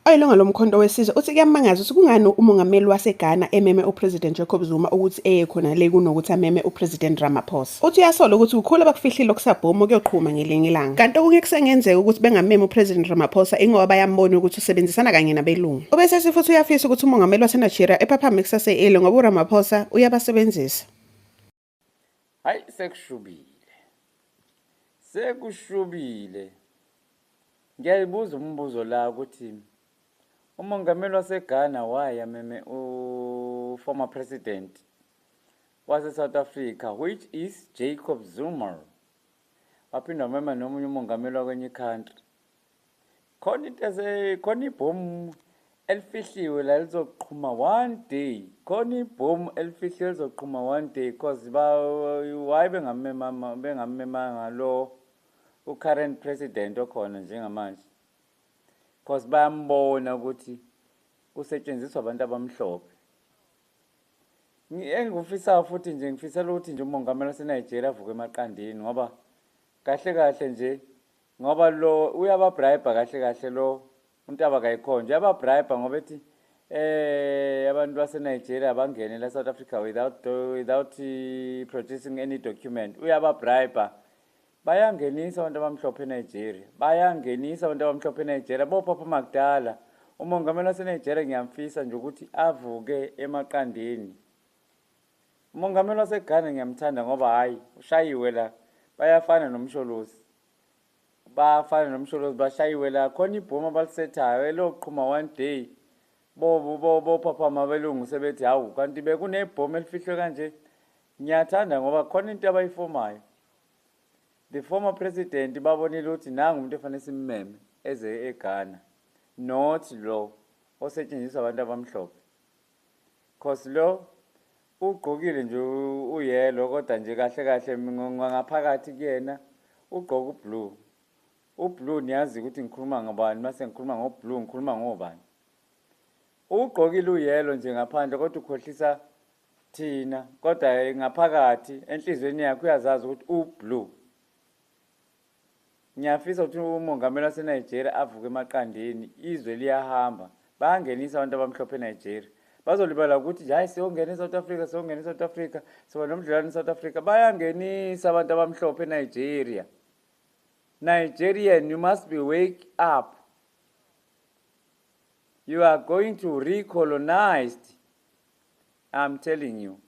Oyilunga lomkhonto wesizwe uthi kuyamangaza ukuthi kungani umongameli waseGhana ememe uPresident Jacob Zuma ukuthi eye khona le kunokuthi ameme uPresident Ramaphosa. Uthi uyasola ukuthi kukhulu abakufihlile okusabhoma kuyoqhuma ngelinye ilanga. Kanti okunye kusengenzeka ukuthi bengameme uPresident Ramaphosa ingoba bayambona ukuthi usebenzisana kanye nabelungu. Ubese futhi uyafisa ukuthi umongameli waseNigeria ephaphamwe kusase ele ngoba uRamaphosa uyabasebenzisa. Hayi sekushubile. Ngiyayibuza umbuzo la ukuthi umongameli waseGhana wayameme former president wase-South Africa, which is Jacob Zuma. Waphinda wamema nomunye umongameli wakwenye country. Khona ibhomu elifihliwe la lizoqhuma one day. Khona ibhomu elifihliwe lizoqhuma one day because why bengamemanga lo current president okhona njengamanje. Because bayambona ukuthi kusetshenziswa abantu abamhlophe. Engifisa futhi nje ngifisela ukuthi nje umongameli waseNigeria avuke emaqandini ngoba kahle nje ngoba lo uyababribe kahle lo untaba kayikhonje uyababribe ngoba ethi abantu baseNigeria bangene la South Africa without producing any document. Uyababribe bayangenisa abantu abamhlophe eNigeria. Bopha makudala umongameli waseNigeria ngiyamfisa nje ukuthi avuke emaqandini. Umongameli waseGhana ngiyamthanda ngoba hayi ushayiwe la bayafana nomsholozi. Bashayiwe la khona ibhomu abalisethayo eloqhuma one day. Bopha mabelungu sebethi hawu kanti bekunebhomu elifihlwe kanje. Ngiyathanda ngoba khona into abayifomayo. The former president babonile ukuthi nangu umuntu efanele simmeme eze eGhana, not lo osetshenziswa abantu abamhlophe. Cause lo ugqokile nje uyelo kodwa nje kahle ngaphakathi kuyena ugqoka ublue. Ublue niyazi ukuthi ngikhuluma ngabani, mase ngikhuluma ngoblue ngikhuluma ngobani. Ugqokile uyelo nje ngaphandle kodwa ukhohlisa thina kodwa ngaphakathi enhlizweni yakhe uyazazi ukuthi ublue. Ngiyafisa ukuthi umongameli waseNigeria avuke emaqandeni, izwe liyahamba. Bayangenisa abantu abamhlophe eNigeria. Bazolibala ukuthi hayi siyongena eSouth Africa, soba nomdlalo eSouth Africa. Bayangenisa abantu abamhlophe eNigeria. Nigerian, you must be wake up. You are going to recolonized. I'm telling you.